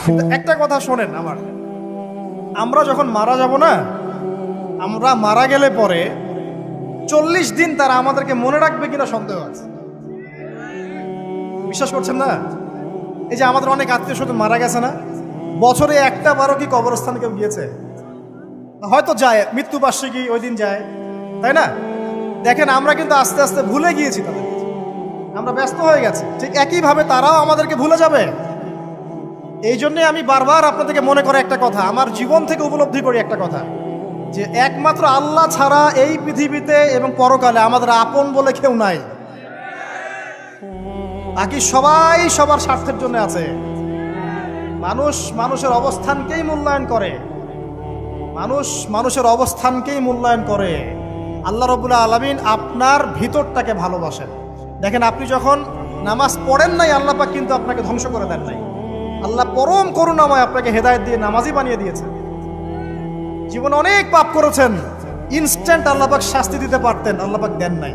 কিন্তু একটা কথা শোনেন আমার, আমরা যখন মারা যাব না, আমরা মারা গেলে পরে 40 দিন তারা আমাদেরকে মনে রাখবে কিনা সন্দেহ আছে। বিশ্বাস করছেন না? এই যে আমাদের অনেক আত্মীয় স্বজন মারা গেছে না, বছরে একটা বারো কি কবরস্থানে কেউ গিয়েছে? হয়তো যায়, মৃত্যুবার্ষিকী ওই দিন যায়, তাই না? দেখেন আমরা কিন্তু আস্তে আস্তে ভুলে গিয়েছি তাদের, আমরা ব্যস্ত হয়ে গেছি। ঠিক একইভাবে তারাও আমাদেরকে ভুলে যাবে। এই জন্যে আমি বারবার আপনাদেরকে মনে করে একটা কথা, আমার জীবন থেকে উপলব্ধি করি একটা কথা, যে একমাত্র আল্লাহ ছাড়া এই পৃথিবীতে এবং পরকালে আমাদের আপন বলে কেউ নাই। বাকি সবাই সবার স্বার্থের জন্য আছে। মানুষ মানুষের অবস্থানকেই মূল্যায়ন করে, মানুষ মানুষের অবস্থানকেই মূল্যায়ন করে। আল্লাহ রাব্বুল আলামিন আপনার ভিতরটাকে ভালোবাসেন। দেখেন আপনি যখন নামাজ পড়েন নাই, আল্লাহ পাক কিন্তু আপনাকে ধ্বংস করে দেন নাই। আল্লাহ পরম করুণাময় আপনাকে হেদায়েত দিয়ে নামাজি বানিয়ে দিয়েছেন। জীবনে অনেক পাপ করেছেন, ইনস্ট্যান্ট আল্লাহ পাক শাস্তি দিতে পারতেন, আল্লাহ পাক দেন নাই।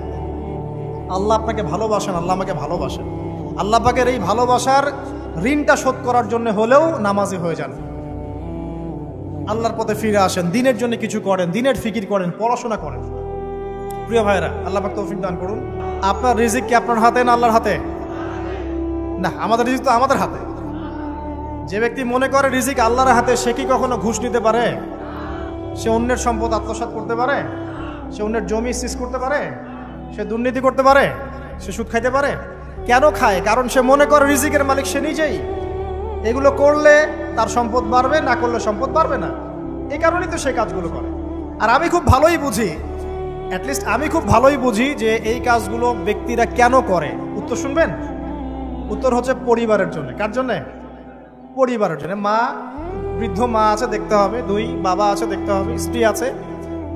আল্লাহ আপনাকে ভালোবাসেন, আল্লাহ আমাকে ভালোবাসেন। আল্লাহ পাকের এই ভালোবাসার ঋণটা শোধ করার জন্য হলেও নামাজি হয়ে যান, আল্লাহর পথে ফিরে আসেন, দিনের জন্য কিছু করেন, দিনের ফিকির করেন, পড়াশোনা করেন। প্রিয় ভাইরা, আল্লাহ পাক তৌফিক দান করুন। আপনার রিজিক কি আপনার হাতে না আল্লাহর হাতে? না, আমাদের রিজিক তো আমাদের হাতে। যে ব্যক্তি মনে করে রিজিক আল্লাহর হাতে, সে কি কখনো ঘুষ নিতে পারে? সে অন্যের সম্পদ আত্মসাৎ করতে পারে? সে অন্যের জমি সিজ করতে পারে? সে দুর্নীতি করতে পারে? সে সুদ খাইতে পারে? কেন খায়? কারণ সে মনে করে রিজিকের মালিক সে নিজেই। এগুলো করলে তার সম্পদ বাড়বে, না করলে সম্পদ বাড়বে না। এই কারণেই তো সে কাজগুলো করে। আর আমি খুব ভালোই বুঝি, অ্যাটলিস্ট আমি খুব ভালোই বুঝি যে এই কাজগুলো ব্যক্তিরা কেন করে। উত্তর শুনবেন? উত্তর হচ্ছে পরিবারের জন্য। কার জন্যে? পরিবারের জন্য। মা, বৃদ্ধ মা আছে দেখতে হবে, দুই বাবা আছে দেখতে হবে, স্ত্রী আছে।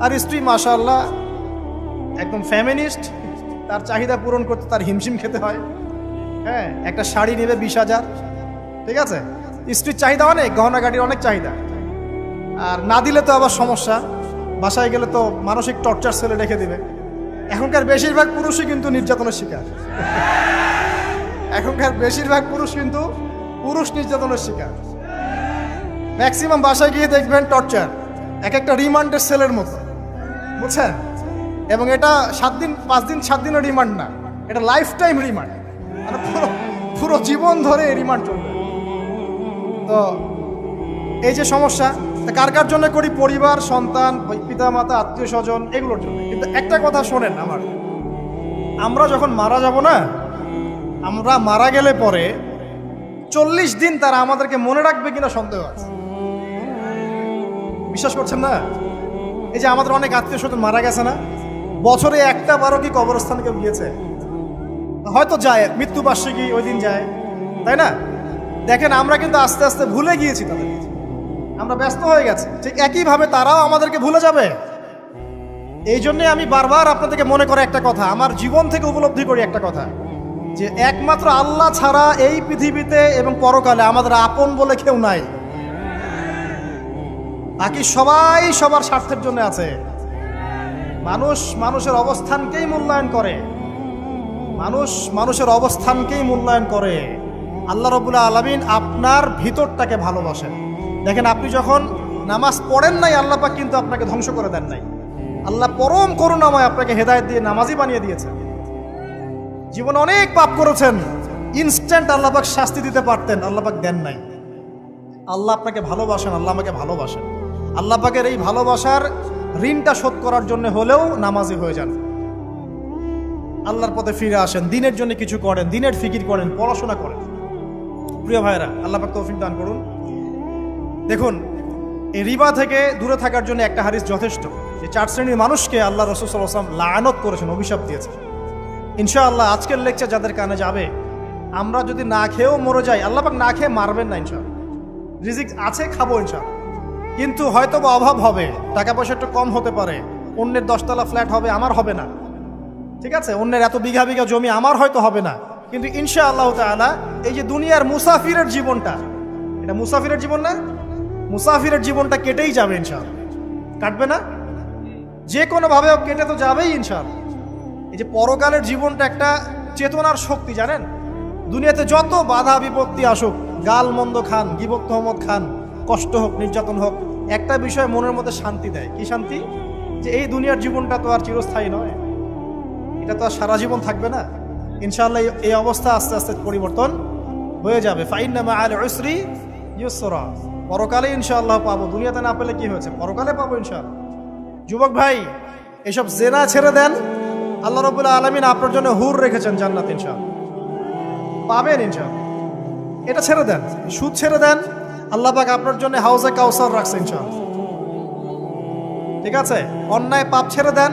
আর স্ত্রী মাশাআল্লাহ একদম ফ্যামিনিস্ট, তার চাহিদা পূরণ করতে তার হিমশিম খেতে হয়। হ্যাঁ, একটা শাড়ি নেবে 20,000, ঠিক আছে? স্ত্রীর চাহিদা অনেক, গহনাগাটির অনেক চাহিদা। আর না দিলে তো আবার সমস্যা, বাসায় গেলে তো মানসিক টর্চার সেলে রেখে দিবে। এখনকার বেশিরভাগ পুরুষই কিন্তু নির্যাতনের শিকার। এখনকার বেশিরভাগ পুরুষ কিন্তু নির্যাতনের শিকার। ম্যাক্সিমাম বাসায় গিয়ে দেখবেন টর্চার, এক একটা রিমান্ডের সেলের মতো, বুঝছেন? এবং এটা 7 দিন 5 দিন 7 দিনের রিমান্ড না, এটা লাইফ টাইম রিমান্ড, মানে পুরো জীবন ধরে রিমান্ড চলবে। তো এই যে সমস্যা, কার কার জন্য করি? পরিবার, সন্তান, পিতা মাতা, আত্মীয় স্বজন, এগুলোর জন্য। কিন্তু একটা কথা শোনেন আমার, আমরা যখন মারা যাব না, আমরা মারা গেলে পরে 40 দিন তারা আমাদেরকে মনে রাখবে কিনা সন্দেহ আছে। বিশ্বাস করছেন না? এই যে আমাদের অনেক আত্মীয় স্বজন মারা গেছে না, বছরে একটা বারো কি কবরস্থানে কেউ গিয়েছে? হয়তো যায়, মৃত্যুবার্ষিকী ওই দিন যায়, তাই না? দেখেন আমরা কিন্তু আস্তে আস্তে ভুলে গিয়েছি তাদের, আমরা ব্যস্ত হয়ে গেছি। ঠিক একইভাবে তারাও আমাদেরকে ভুলে যাবে। এই জন্যে আমি বারবার আপনাদেরকে মনে করে একটা কথা, আমার জীবন থেকে উপলব্ধি করি একটা কথা, যে একমাত্র আল্লাহ ছাড়া এই পৃথিবীতে এবং পরকালে আমাদের আপন বলে কেউ নাই। বাকি সবাই সবার স্বার্থের জন্য আছে। মানুষ মানুষের অবস্থানকেই মূল্যায়ন করে, মানুষ মানুষের অবস্থানকেই মূল্যায়ন করে। আল্লাহ রাব্বুল আলামিন আপনার ভিতরটাকে ভালোবাসেন। দেখেন আপনি যখন নামাজ পড়েন নাই, আল্লাহ পাক কিন্তু আপনাকে ধ্বংস করে দেন নাই। আল্লাহ পরম করুণাময় আপনাকে হেদায়েত দিয়ে নামাজি বানিয়ে দিয়েছেন। জীবনে অনেক পাপ করেছেন, ইনস্ট্যান্ট আল্লাহ পাক শাস্তি দিতে পারতেন, আল্লাহ পাক দেন নাই। আল্লাহ আপনাকে ভালোবাসেন, আল্লাহ আমাকে ভালোবাসেন। আল্লাহ পাকের এই ভালোবাসার ঋণটা শোধ করার জন্য হলেও নামাজি হয়ে যান, আল্লাহর পথে ফিরে আসেন, দিনের জন্য কিছু করেন, দিনের ফিকির করেন, পড়াশোনা করেন। প্রিয় ভাইরা, আল্লাহ পাক তৌফিক দান করুন। দেখুন, এই রিবা থেকে দূরে থাকার জন্য একটা হাদিস যথেষ্ট, যে 4 শ্রেণীর মানুষকে আল্লাহ রাসূল সাল্লাল্লাহু আলাইহি ওয়াসাল্লাম লাআনত করেছেন, অভিশাপ দিয়েছেন। ইনশাআল্লাহ আজকের লেকচার যাদের কানে যাবে, আমরা যদি না খেয়েও মরে যাই, আল্লাহ পাক না খেয়ে মারবেন না ইনশাআল্লাহ। রিজিক আছে, খাবো ইনশাআল্লাহ। কিন্তু হয়তো বা অভাব হবে, টাকা পয়সা একটু কম হতে পারে, অন্যের 10 তলা ফ্ল্যাট হবে, আমার হবে না, ঠিক আছে? অন্যের এত বিঘা বিঘা জমি আমার হয়তো হবে না। কিন্তু ইনশাআল্লাহ তাআলা এই যে দুনিয়ার মুসাফিরের জীবনটা, এটা মুসাফিরের জীবন না? মুসাফিরের জীবনটা কেটেই যাবে ইনশাআল্লাহ। কাটবে না? যে কোনোভাবে কেটে তো যাবেই ইনশাআল্লাহ। এই যে পরকালের জীবনটা একটা চেতনার শক্তি, জানেন? দুনিয়াতে যত বাধা বিপত্তি আসুক, গাল মন্দ খান, গীবত তহমত খান, কষ্ট হোক, নির্যাতন হোক, একটা বিষয় মনের মধ্যে শান্তি দেয়। কি শান্তি? যে এই দুনিয়ার জীবনটা তো আর চিরস্থায়ী নয়, এটা তো আর সারা জীবন থাকবে না। ইনশাআল্লাহ এই অবস্থা আস্তে আস্তে পরিবর্তন হয়ে যাবে। ফাইন্না মাআল উসরি ইউসরা, পরকালে ইনশাআল্লাহ পাবো। দুনিয়াতে না পেলে কি হয়েছে, পরকালে পাবো ইনশাআল্লাহ। যুবক ভাই, এসব জেনা ছেড়ে দেন, আল্লাহ রাব্বুল আলামিন আপনার জন্য হুর রেখেছেন জান্নাত, ইনশাআল্লাহ পাবেন ইনশাআল্লাহ। এটা ছেড়ে দেন, সুদ ছেড়ে দেন, আল্লাহ পাক আপনার জন্য হাউজে কাউসার রাখছে ইনশাআল্লাহ। ঠিক আছে, অন্যায় পাপ ছেড়ে দেন,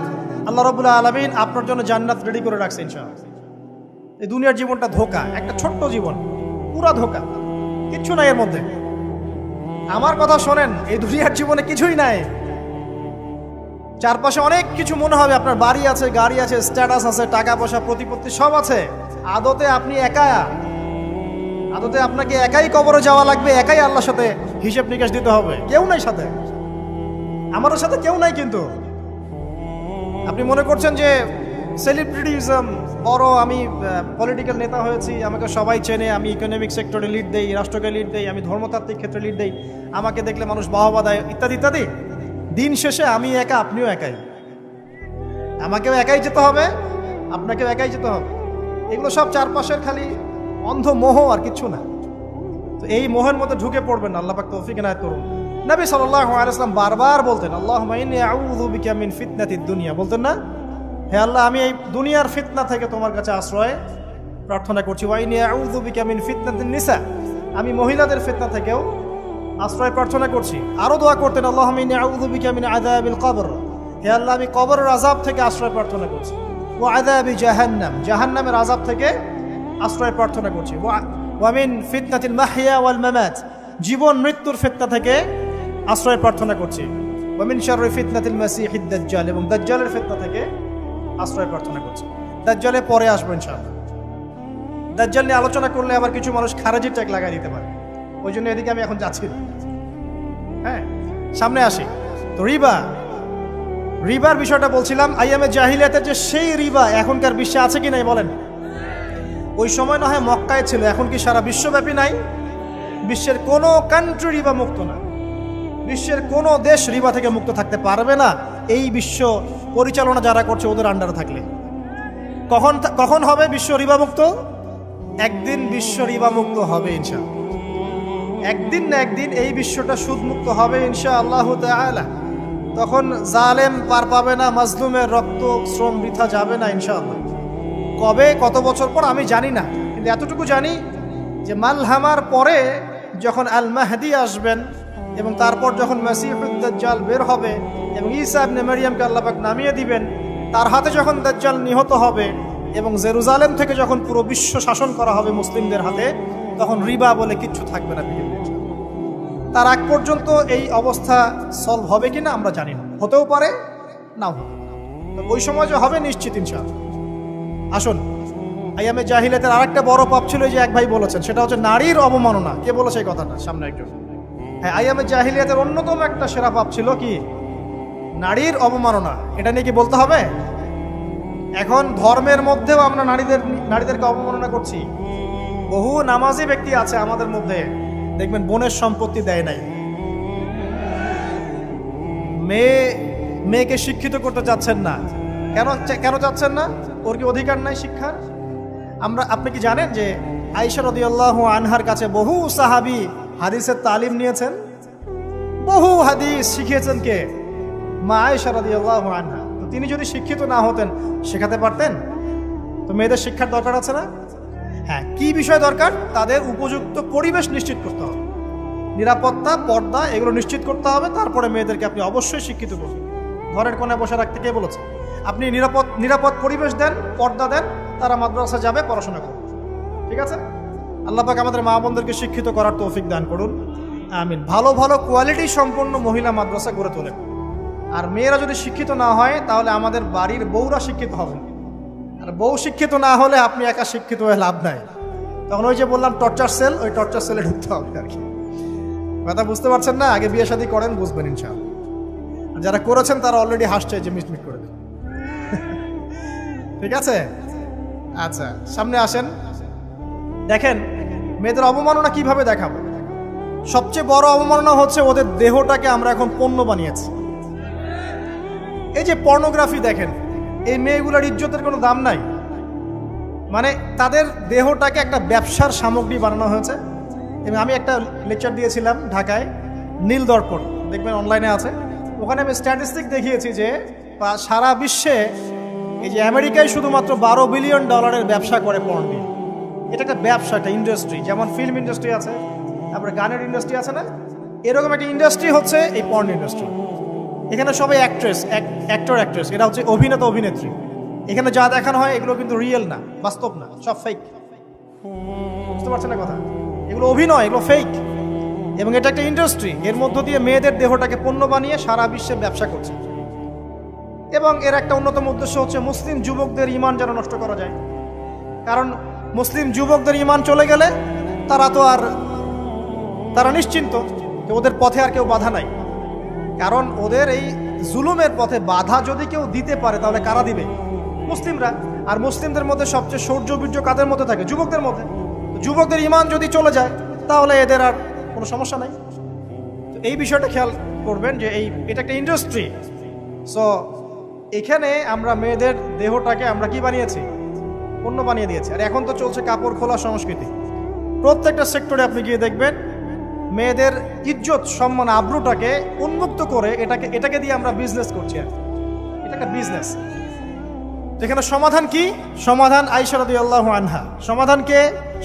আল্লাহ রাব্বুল আলামিন আপনার জন্য জান্নাত রেডি করে রাখছে ইনশাআল্লাহ। এই দুনিয়ার জীবনটা ধোঁকা, একটা ছোট্ট জীবন, পুরা ধোঁকা, কিচ্ছু নাই এর মধ্যে। আমার কথা শোনেন, এই দুনিয়ার জীবনে কিছুই নাই। চারপাশে অনেক কিছু মনে হবে, আপনার বাড়ি আছে, গাড়ি আছে, স্ট্যাটাস আছে, টাকা পয়সা, প্রতিপত্তি সব আছে। আদতে আপনি একা, আদতে আপনাকে একাই কবরে যাওয়া লাগবে, একাই আল্লাহর সাথে হিসেব নিকাশ দিতে হবে। কেউ নাই সাথে, আমাদের সাথে কেউ নাই। কিন্তু আপনি মনে করছেন যে সেলিব্রিটিজম, বড় আমি পলিটিক্যাল নেতা হয়েছি, আমাকে সবাই চেনে, আমি ইকোনমিক সেক্টরে লিড দেই, রাষ্ট্রকে লিড দেই, আমি ধর্মতাত্ত্বিক ক্ষেত্রে লিড দেই, আমাকে দেখলে মানুষ বাহবা দেয়, ইত্যাদি ইত্যাদি। দিন শেষে আমি একা, আপনিও একাই। আমাকেও একাই যেতে হবে, আপনাকেও একাই যেতে হবে। এগুলো সব চারপাশের খালি অন্ধ মোহ, আর কিচ্ছু না। তো এই মোহের মধ্যে ঢুকে পড়বেন না, আল্লাহ পাক তৌফিক এনায়েত করুন। নবী সাল্লাল্লাহু আলাইহি ওয়াসাল্লাম বারবার বলতেন, আল্লাহুম্মা ইন্নী আউযু বিকা মিন ফিতনাতিদ দুনিয়া, বলতেন না, হে আল্লাহ, আমি এই দুনিয়ার ফিতনা থেকে তোমার কাছে আশ্রয় প্রার্থনা করছি। ওয়া ইন্নী আউযু বিকা মিন ফিতনাতিন নিসা, আমি মহিলাদের ফিতনা থেকেও আশ্রয় প্রার্থনা করছি। আরো দোয়া করতেন, আল্লাহুম্মা ইন্নী আউযু বিকা মিন আযাবিল কবর, হে আল্লাহ, আমি কবরের আযাব থেকে আশ্রয় প্রার্থনা করছি। ওয়া আযাবি জাহান্নাম, জাহান্নামের আযাব থেকে আশ্রয় প্রার্থনা করছি। ওয়া মিন ফিতনাতিল মাহইয়া ওয়াল মামাত, জীবন মৃত্যুর ফিতনা থেকে আশ্রয় প্রার্থনা করছি। ওয়া মিন শাররি ফিতনাতিল মাসিহিদ দাজ্জাল, এবং দাজ্জালের ফিতনা থেকে আশ্রয় প্রার্থনা করছি। দাজ্জালে পরে আসবো ইনশাআল্লাহ। দাজ্জাল নিয়ে আলোচনা করলে আবার কিছু মানুষ খারেজি ট্যাগ লাগাই দিতে পারে, ওই জন্য এদিকে আমি এখন যাচ্ছি না। হ্যাঁ, সামনে আসি। তো রিবার বিষয়টা বলছিলাম। আইয়ামে জাহিলিয়াতের যে সেই রিবা এখনকার বিশ্বে আছে কি নাই বলেন? ওই সময় না হয় মক্কায় ছিল, এখন কি সারা বিশ্বব্যাপী নাই? বিশ্বের কোনো কান্ট্রি রিবা মুক্ত না, বিশ্বের কোনো দেশ রিবা থেকে মুক্ত থাকতে পারবে না, এই বিশ্ব পরিচালনা যারা করছে ওদের আন্ডারে থাকলে। কখন হবে বিশ্ব রিবা মুক্ত? একদিন বিশ্ব রিবা মুক্ত হবে ইনশাআল্লাহ। একদিন না একদিন এই বিশ্বটা সুদ মুক্ত হবে ইনশাআল্লাহু তাআলা। তখন জালেম পার পাবে না, মাজলুমের রক্ত শ্রম বৃথা যাবে না ইনশাআল্লাহ। কবে, কত বছর পর আমি জানি না, কিন্তু এতটুকু জানি যে মালহামার পরে যখন আল মাহদি আসবেন, এবং তারপর যখন মাসিহুদ দাজ্জাল বের হবে, এবং ঈসা ইবনে মারইয়ামকে আল্লাহ পাক নামিয়ে দিবেন, তার হাতে যখন দাজ্জাল নিহত হবে, এবং জেরুজালেম থেকে যখন পুরো বিশ্ব শাসন করা হবে মুসলিমদের হাতে, তখন রিবা বলে কিচ্ছু থাকবে না পৃথিবীতে। তার আগ পর্যন্ত এই অবস্থা সলভ হবে কিনা আমরা জানি না, হতেও পারে নাও হতে পারে। ওই সময় যে হবে নিশ্চিত ইনশাআল্লাহ। আসুন, আইয়ামে জাহিলিয়াতের আরেকটা বড় পাপ ছিল, যে এক ভাই বলেছেন, সেটা হচ্ছে নারীর অবমাননা। কে বলেছে এই কথাটা? সামনে একজন। হ্যাঁ, আইয়ামে জাহিলিয়াতের অন্যতম একটা সেরা পাপ ছিল কি? নারীর অবমাননা। এটা নিয়ে কি বলতে হবে? এখন ধর্মের মধ্যেও আমরা নারীদেরকে অবমাননা করছি। বহু নামাজি ব্যক্তি আছে আমাদের মধ্যে, দেখবেন বোনের সম্পত্তি দেয় নাই, মেয়েকে শিক্ষিত করতে চাচ্ছেন না। কেন চাচ্ছেন না? ওর কি অধিকার নাই শিক্ষার? আপনি কি জানেন যে আয়েশা রাদিয়াল্লাহু আনহার কাছে বহু সাহাবী হাদিসের তালিম নিয়েছেন, বহু হাদিস শিখিয়েছেন কে? মা আয়েশা রাদিয়াল্লাহু আনহা। তো তিনি যদি শিক্ষিত না হতেন, শেখাতে পারতেন? তো মেয়েদের শিক্ষার দরকার আছে না? হ্যাঁ, কি বিষয় দরকার? তাদের উপযুক্ত পরিবেশ নিশ্চিত করতে হবে, নিরাপত্তা, পর্দা, এগুলো নিশ্চিত করতে হবে। তারপরে মেয়েদেরকে আপনি অবশ্যই শিক্ষিত করবেন। ঘরের কোণে বসে রাখতে কে বলেছে? আপনি নিরাপদ পরিবেশ দেন, পর্দা দেন, তারা মাদ্রাসা যাবে, পড়াশোনা করবে। ঠিক আছে? আল্লাহ পাক আমাদের মা বোনদেরকে শিক্ষিত করার তৌফিক দান করুন, আমিন। ভালো ভালো কোয়ালিটি সম্পন্ন মহিলা মাদ্রাসা গড়ে তোলেন। আর মেয়েরা যদি শিক্ষিত না হয়, তাহলে আমাদের বাড়ির বউরা শিক্ষিত হবেন। আর বউ শিক্ষিত না হলে আপনি একা শিক্ষিত হয়ে লাভ নাই। তখন ওই যে বললাম টর্চার সেল, ওই টর্চার সেলে ঢুকতে হবে আর কি। কথা বুঝতে পারছেন না? আগে বিয়ে শাদী করেন, বুঝবেন ইনশাআল্লাহ। যারা করেছেন তারা অলরেডি হাসছে যে মিটমিট করে দেন। ঠিক আছে? আচ্ছা, সামনে আসেন। দেখেন, মেয়েদের অবমাননা কিভাবে দেখাবো? সবচেয়ে বড় অবমাননা হচ্ছে ওদের দেহটাকে আমরা এখন পণ্য বানিয়েছি। এই যে পর্নোগ্রাফি দেখেন, এই মেয়েগুলোর ইজ্জতের কোনো দাম নাই। মানে তাদের দেহটাকে একটা ব্যবসার সামগ্রী বানানো হয়েছে। এবং আমি একটা লেকচার দিয়েছিলাম ঢাকায়, নীল দর্পণ, দেখবেন অনলাইনে আছে। ওখানে আমি স্ট্যাটিস্টিক দেখিয়েছি যে সারা বিশ্বে এই যে আমেরিকায় শুধুমাত্র $12 বিলিয়ন ব্যবসা করে পর্ন নিয়ে। এটা একটা ব্যবসা, একটা ইন্ডাস্ট্রি। যেমন ফিল্ম ইন্ডাস্ট্রি আছে, তারপরে গানের ইন্ডাস্ট্রি আছে না, এরকম একটা ইন্ডাস্ট্রি হচ্ছে এই পর্ন ইন্ডাস্ট্রি। এখানে সবাই অ্যাক্টর অ্যাক্ট্রেস, এরা হচ্ছে অভিনেতা অভিনেত্রী। এখানে যা দেখানো হয় এগুলো কিন্তু রিয়েল না, বাস্তব না, সব ফেক। বুঝতে পারছেন না কথা? এগুলো অভিনয়, এগুলো ফেক। এবং এটা একটা ইন্ডাস্ট্রি, এর মধ্য দিয়ে মেয়েদের দেহটাকে পণ্য বানিয়ে সারা বিশ্বে ব্যবসা করছে। এবং এর একটা অন্যতম উদ্দেশ্য হচ্ছে মুসলিম যুবকদের ঈমান যেন নষ্ট করা যায়। কারণ মুসলিম যুবকদের ঈমান চলে গেলে তারা নিশ্চিন্ত যে ওদের পথে আর কেউ বাধা নাই। কারণ ওদের এই জুলুমের পথে বাধা যদি কেউ দিতে পারে তাহলে কারা দিবে? মুসলিমরা। আর মুসলিমদের মধ্যে সবচেয়ে শৌর্য বীর্য কাদের মধ্যে থাকে? যুবকদের মধ্যে। যুবকদের ঈমান যদি চলে যায় তাহলে এদের আর কোনো সমস্যা নাই। তো এই বিষয়টা খেয়াল করবেন যে এটা একটা ইন্ডাস্ট্রি। সো এখানে আমরা মেয়েদের দেহটাকে আমরা কি বানিয়েছি? পণ্য বানিয়ে দিয়েছি। আর এখন তো চলছে কাপড় খোলা সংস্কৃতি। প্রত্যেকটা সেক্টরে আপনি গিয়ে দেখবেন মেয়েদের ইজ্জত, সম্মান, আব্রুটাকে উন্মুক্ত করে এটাকে দিয়ে আমরা বিজনেস করছি। আর এটা একটা বিজনেস। এখানে সমাধান কি? সমাধান আয়েশা রাদিয়াল্লাহু আনহা। সমাধানকে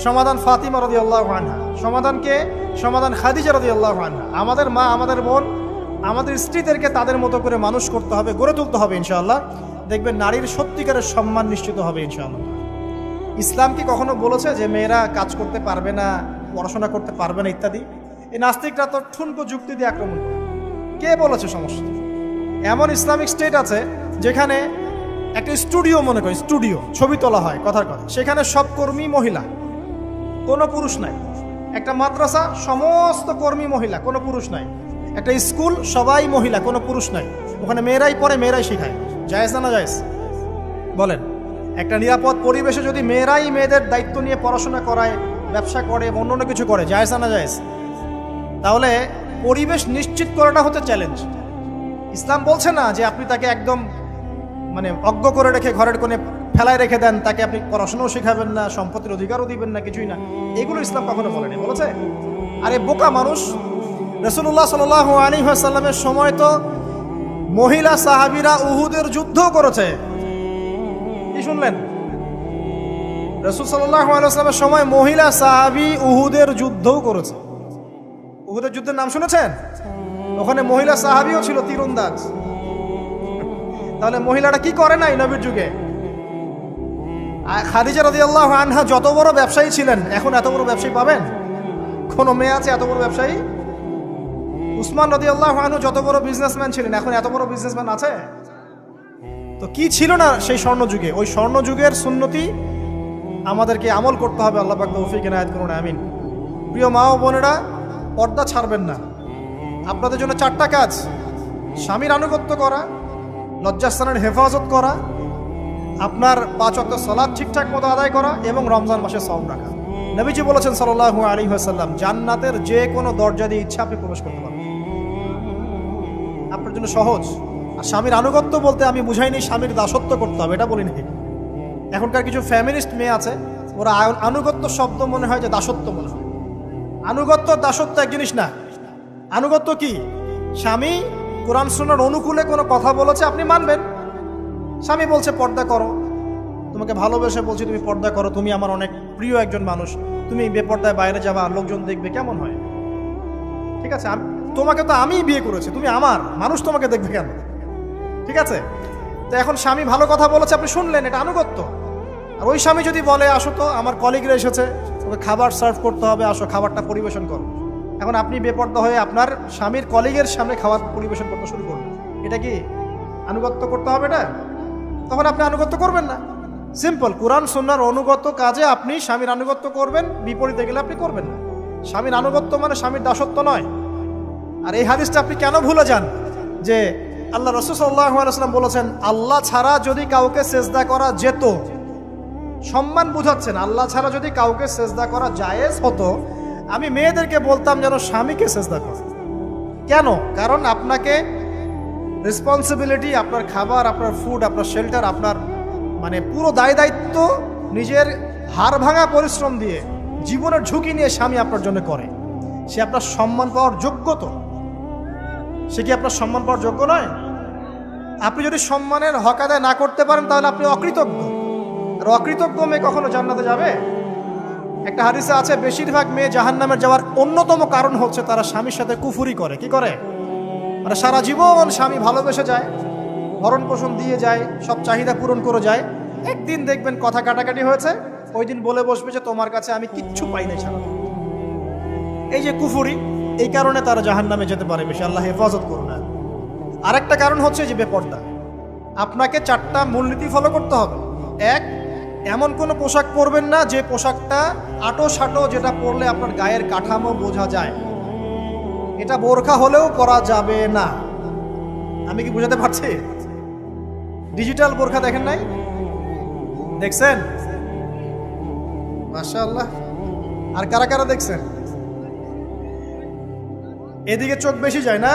সমাধান ফাতিমা রাদিয়াল্লাহু আনহা। সমাধানকে সমাধান খাদিজা রাদিয়াল্লাহু আনহা। আমাদের মা, আমাদের বোন, আমাদের স্ত্রীদেরকে তাদের মতো করে মানুষ করতে হবে, গড়ে তুলতে হবে ইনশাআল্লাহ। দেখবেন নারীর সত্যিকারের সম্মান নিশ্চিত হবে ইনশাআল্লাহ। ইসলাম কি কখনো বলেছে যে মেয়েরা কাজ করতে পারবে না, পড়াশোনা করতে পারবে না ইত্যাদি? এই নাস্তিকরা তো ঠুনকো যুক্তি দিয়ে আক্রমণ করে। কে বলেছে সমস্যা? এমন ইসলামিক স্টেট আছে যেখানে একটা স্টুডিও, মনে করি স্টুডিও, ছবি তোলা হয় কথার কথা, সেখানে সব কর্মী মহিলা, কোনো পুরুষ নাই। একটা মাদ্রাসা, সমস্ত কর্মী মহিলা, কোনো পুরুষ নাই। একটা স্কুল, সবাই মহিলা, কোনো পুরুষ নাই। ওখানে মেয়েরাই পড়ে, মেয়েরাই শেখায়। জায়েজ না জায়েজ বলেন? একটা নিরাপদ পরিবেশে যদি মেয়েরাই মেয়েদের দায়িত্ব নিয়ে পড়াশোনা করায়, ব্যবসা করে, অন্য কিছু করে, জায়েজ না জায়েজ? তাহলে পরিবেশ নিশ্চিত করাটা হচ্ছে চ্যালেঞ্জ। ইসলাম বলছে না যে আপনি তাকে একদম অজ্ঞ করে রেখে ঘরের কোণে ফেলায় রেখে দেন, তাকে আপনি পড়াশোনাও শেখাবেন না, সম্পত্তির অধিকারও দিবেন না, কিছুই না। এগুলো ইসলাম কখনো বলেনি। বলেছে আরে বোকা মানুষ, রাসূলুল্লাহ সাল্লাল্লাহু আলাইহি ওয়াসাল্লামের সময় তো মহিলা সাহাবীরা উহুদের যুদ্ধও করেছে। কি শুনলেন? রাসূল সাল্লাল্লাহু আলাইহি ওয়াসাল্লামের সময় মহিলা সাহাবী উহুদের যুদ্ধও করেছে। উহুদের যুদ্ধের নাম শুনেছেন? ওখানে মহিলা সাহাবীও ছিল, তীরন্দাজ। তাহলে মহিলাটা কি করে নাই নবীর যুগে? খাদিজা রাদিয়াল্লাহু আনহা যত বড় ব্যবসায়ী ছিলেন, এখন এত বড় ব্যবসায়ী পাবেন? কোন মেয়ে আছে এত বড় ব্যবসায়ী? উসমান রাদিয়াল্লাহু আনহু যত বড় বিজনেসম্যান ছিলেন, এখন এত বড় বিজনেসম্যান আছে? তো কি ছিল না সেই স্বর্ণ যুগে? ওই স্বর্ণ যুগের সুন্নতি আমাদেরকে আমল করতে হবে। আল্লাহ পাক তৌফিক এনায়েত করুন, আমিন। প্রিয় মা ও বোনেরা, পর্দা ছাড়বেন না। আপনাদের জন্য 4টা কাজ: স্বামীর আনুগত্য করা, লজ্জাস্থানের হেফাজত করা, আপনার 5 ওয়াক্ত সালাত ঠিকঠাক মতো আদায় করা, এবং রমজান মাসে সওম রাখা। নবীজি বলেছেন সাল্লাল্লাহু আলাইহি ওয়াসাল্লাম, জান্নাতের যে কোনো দরজা দিয়ে ইচ্ছা আপনি প্রবেশ করতে পারবেন। আপনার জন্য সহজ। আর স্বামীর আনুগত্য বলতে আমি বুঝাইনি স্বামীর দাসত্ব করতে হবে, এটা বলিনি। এখনকার কিছু ফ্যামিলিস্ট মেয়ে আছে, ওরা আনুগত্য শব্দ মনে হয় যে দাসত্ব মনে হয়। আনুগত্য দাসত্ব এক জিনিস না। আনুগত্য কি? স্বামী কোরআন সুন্নাহর অনুকূলে কোনো কথা বলেছে, আপনি মানবেন। স্বামী বলছে পর্দা করো, তোমাকে ভালোবেসে বলছি তুমি পর্দা করো, তুমি আমার অনেক প্রিয় একজন মানুষ, তুমি বেপর্দায় বাইরে যাবা, লোকজন দেখবে, কেমন হয়? ঠিক আছে, তোমাকে তো আমি বিয়ে করেছি, তুমি আমার মানুষ, তোমাকে দেখবে কেন? ঠিক আছে। তো এখন স্বামী ভালো কথা বলেছে, আপনি শুনলেন, এটা আনুগত্য। আর ওই স্বামী যদি বলে আসো তো আমার কলিগরা এসেছে, তোকে খাবার সার্ভ করতে হবে, আসো খাবারটা পরিবেশন করো, এখন আপনি বেপর্দা হয়ে আপনার স্বামীর কলিগের সামনে খাবার পরিবেশন করতে শুরু করবেন, এটা কি আনুগত্য করতে হবে? এটা তখন আপনি আনুগত্য করবেন না। সিম্পল, কোরআন সুন্নাহর অনুগত কাজে আপনি স্বামীর আনুগত্য করবেন, বিপরীতে গেলে আপনি করবেন না। স্বামীর আনুগত্য মানে স্বামীর দাসত্ব নয়। আর এই হাদিসটা আপনি কেন ভুলে যান যে আল্লাহ রাসূল সাল্লাল্লাহু আলাইহি ওয়াসাল্লাম বলেছেন, আল্লাহ ছাড়া যদি কাউকে সেজদা করা যেত সম্মান বুঝাচ্ছেন। আল্লাহ ছাড়া যদি কাউকে সেজদা করা জায়েজ হতো, আমি মেয়েদেরকে বলতাম যেন স্বামীকে সেজদা করে। কেন? কারণ আপনাকে রেসপন্সিবিলিটি, আপনার খাবার, আপনার ফুড, আপনার শেল্টার, আপনার মানে পুরো দায় দায়িত্ব নিজের হাড় ভাঙা পরিশ্রম দিয়ে, জীবনের ঝুঁকি নিয়ে স্বামী আপনার জন্য করে। সে আপনার সম্মান পাওয়ার যোগ্য তো? সে কি আপনার সম্মান পাওয়ার যোগ্য নয়? আপনি যদি সম্মানের হক আদায় না করতে পারেন তাহলে আপনি অকৃতজ্ঞ। আর অকৃতজ্ঞ মেয়ে কখনো জান্নাতে যাবে? একটা হাদিসে আছে, বেশিরভাগ মেয়ে জাহান্নামে যাওয়ার অন্যতম কারণ হচ্ছে তারা স্বামীর সাথে কুফুরি করে। কি করে? মানে সারা জীবন স্বামী ভালোবেসে যায়, ভরণ পোষণ দিয়ে যায়, সব চাহিদা পূরণ করে যায়, একদিন দেখবেন কথা কাটাকাটি হয়েছে, ওই দিন বলে বসবে যে তোমার কাছে আমি কিচ্ছু পাই নাই ছাড়া। এই যে কুফুরি, এই কারণে তারা জাহান্নামে যেতে পারে বেশি। আল্লাহ হেফাজত করুন। আরেকটা কারণ হচ্ছে যে বেপর্দা। আপনাকে 4টা মূলনীতি ফলো করতে হবে। 1, এমন কোনো পোশাক পরবেন না যে পোশাকটা আটো সাটো, যেটা পরলে আপনার গায়ের কাঠামো বোঝা যায়। এটা বোরখা হলেও পরা যাবে না। আমি কি বুঝাতে পারছি? ডিজিটাল বোরখা দেখেন নাই? দেখছেন? মাশাআল্লাহ। আর কারা কারা দেখছেন? এদিকে চোখ বেশি যায় না?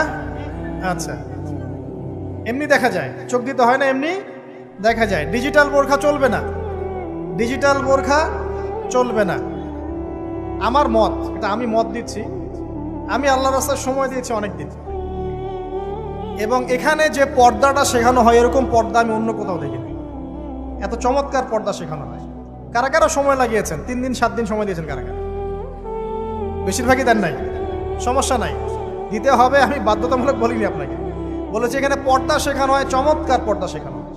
আচ্ছা, এমনি দেখা যায়, চোখ দিতে হয় না, এমনি দেখা যায়। ডিজিটাল বোরখা চলবে না, ডিজিটাল বোরখা চলবে না। আমার মত, এটা আমি মত দিচ্ছি, আমি আল্লাহর রাস্তায় সময় দিয়েছি অনেক দিন, এবং এখানে যে পর্দাটা শেখানো হয় এরকম পর্দা আমি অন্য কোথাও দেখিনি। এত চমৎকার পর্দা শেখানো হয়। কারা কারা সময় লাগিয়েছেন? 3 দিন 7 দিন সময় দিয়েছেন কারা কারা? বেশিরভাগই দেন নাই। সমস্যা নাই, দিতে হবে। আমি বাধ্যতামূলক বলিনি আপনাকে, বলেছি এখানে পর্দা শেখানো হয়, চমৎকার পর্দা শেখানো হয়,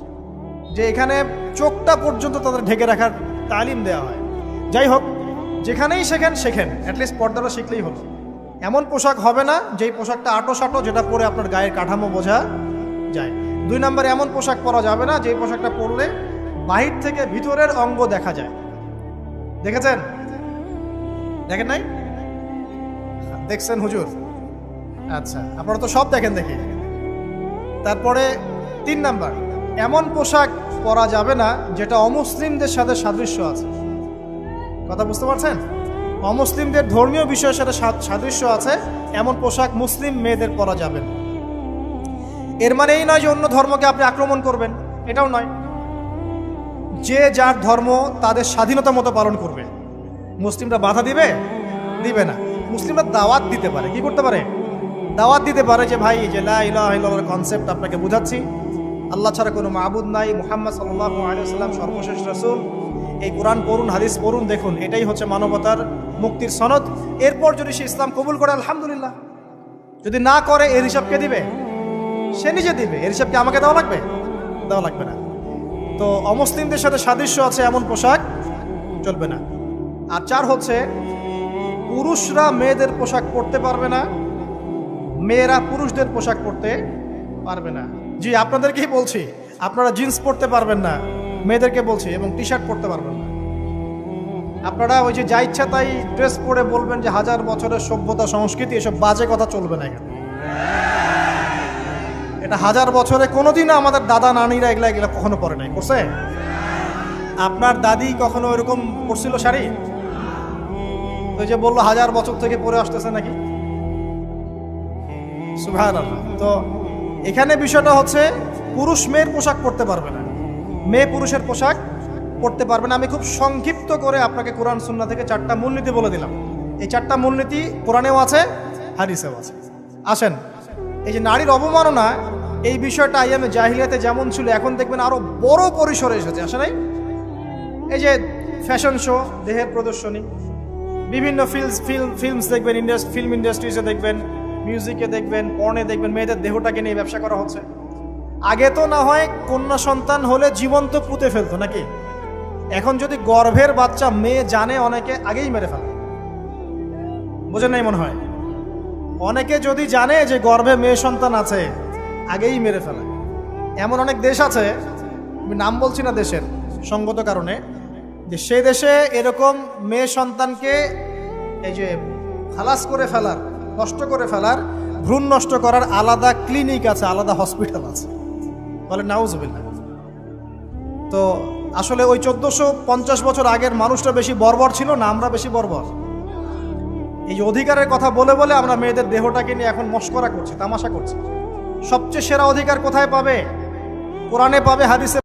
যে এখানে চোখটা পর্যন্ত তাদের ঢেকে রাখার তালিম দেওয়া হয়। যাই হোক, যেখানেই শেখেন অ্যাটলিস্ট পর্দাটা শিখলেই হলো। এমন পোশাক হবে না যেই পোশাকটা আটো সাটো, যেটা পরে আপনার গায়ের কাঠামো বোঝা যায়। 2 নম্বরে, এমন পোশাক পরা যাবে না যেই পোশাকটা পরলে বাহির থেকে ভিতরের অঙ্গ দেখা যায়। দেখেছেন? দেখেন নাই? দেখছেন হুজুর? আচ্ছা, আপনারা তো সব দেখেন দেখি। তারপরে 3 নাম্বার, এমন পোশাক পরা যাবে না যেটা অমুসলিমদের সাথে সাদৃশ্য আছে। কথা বুঝতে পারছেন? অমুসলিমদের ধর্মীয় বিষয়ের সাথে সাদৃশ্য আছে এমন পোশাক মুসলিম মেয়েদের পরা যাবে না। এর মানে এই নয় যে অন্য ধর্মকে আপনি আক্রমণ করবেন, এটাও নয়। যে যার ধর্ম তাদের স্বাধীনতা মতো পালন করবে। মুসলিমরা বাধা দিবে? দিবে না। মুসলিমরা দাওয়াত দিতে পারে। কি করতে পারে? দাওয়াত দিতে পারে যে ভাই, যে লা ইলাহা ইল্লাল্লাহর কনসেপ্ট আপনাকে বুঝাচ্ছি, আল্লাহ ছাড়া কোনো মাবুদ নাই, মুহাম্মদ সাল্লাল্লাহু আলাইহি ওয়াসাল্লাম সর্বশেষ রাসূল, এই কোরআন পড়ুন, হাদিস পড়ুন, দেখুন এটাই হচ্ছে মানবতার মুক্তির সনদ। এরপর যদি সে ইসলাম কবুল করে আলহামদুলিল্লাহ, যদি না করে এর হিসাব কে দিবে? সে নিজে দিবে। এর হিসাব কি আমাকে দেওয়া লাগবে? দেওয়া লাগবে না। তো অমুসলিমদের সাথে সাদৃশ্য আছে এমন পোশাক চলবে না। আর 4 হচ্ছে, পুরুষরা মেয়েদের পোশাক পরতে পারবে না, মেয়েরা পুরুষদের পোশাক পরতে পারবে না। জি, আপনাদেরকেই বলছি, আপনারা জিন্স পরতে পারবেন না, মেয়েদেরকে বলছি, এবং টি শার্ট পরতে পারবেন না। আপনারা ওই যে যা ইচ্ছা তাই ড্রেস পরে বলবেন যে 1000 বছরের সভ্যতা সংস্কৃতি, এসব বাজে কথা চলবে না এখানে। এটা 1000 বছরে কোনোদিনও আমাদের দাদা নানিরা এগুলা কখনো পরে নাই। করছে? আপনার দাদি কখনো এরকম পরছিল শাড়ি? তো যে বললো 1000 বছর থেকে পরে আসতেছে নাকি? সুবহানাল্লাহ। তো এখানে বিষয়টা হচ্ছে, পুরুষ মেয়ের পোশাক পরতে পারবে না, মেয়ে পুরুষের পোশাক পরতে পারবে না। আমি খুব সংক্ষিপ্ত করে আপনাকে কোরআন সুন্নাহ থেকে 4টা মূলনীতি বলে দিলাম। এই 4টা মূলনীতি কোরআনেও আছে, হাদিসেও আছে। আসেন, এই যে নারীর অবমাননা, এই বিষয়টা আইয়ামে জাহিলিয়াতে যেমন ছিল, এখন দেখবেন আরো বড় পরিসরে এসেছে। আসে নাই? এই যে ফ্যাশন শো, দেহের প্রদর্শনী, বিভিন্ন ফিল্মস দেখবেন, ফিল্ম ইন্ডাস্ট্রিজে দেখবেন, মিউজিকে দেখবেন, পর্নে দেখবেন, মেয়েদের দেহটাকে নিয়ে ব্যবসা করা হচ্ছে। আগে তো না হয় কন্যা সন্তান হলে জীবন্ত পুঁতে ফেলতো নাকি? এখন যদি গর্ভের বাচ্চা মেয়ে জানে, অনেকে আগেই মেরে ফেলে। বোঝেন নাই মনে হয়? অনেকে যদি জানে যে গর্ভে মেয়ে সন্তান আছে, আগেই মেরে ফেলে। এমন অনেক দেশ আছে, আমি নাম বলছি না দেশের সঙ্গত কারণে, যে সেই দেশে এরকম মেয়ে সন্তানকে এই যে খালাস করে ফেলার, নষ্ট করে ফেলার, ভ্রূণ নষ্ট করার আলাদা ক্লিনিক আছে, আলাদা হসপিটাল আছে। বলে নাউজুবিল্লাহ। তো আসলে ওই 1450 বছর আগের মানুষটা বেশি বর্বর ছিল না আমরা বেশি বর্বর? এই যে অধিকারের কথা বলে বলে আমরা মেয়েদের দেহটাকে নিয়ে এখন মস্করা করছি, তামাশা করছি। সবচেয়ে সেরা অধিকার কোথায় পাবে? কোরআনে পাবে, হাদিসে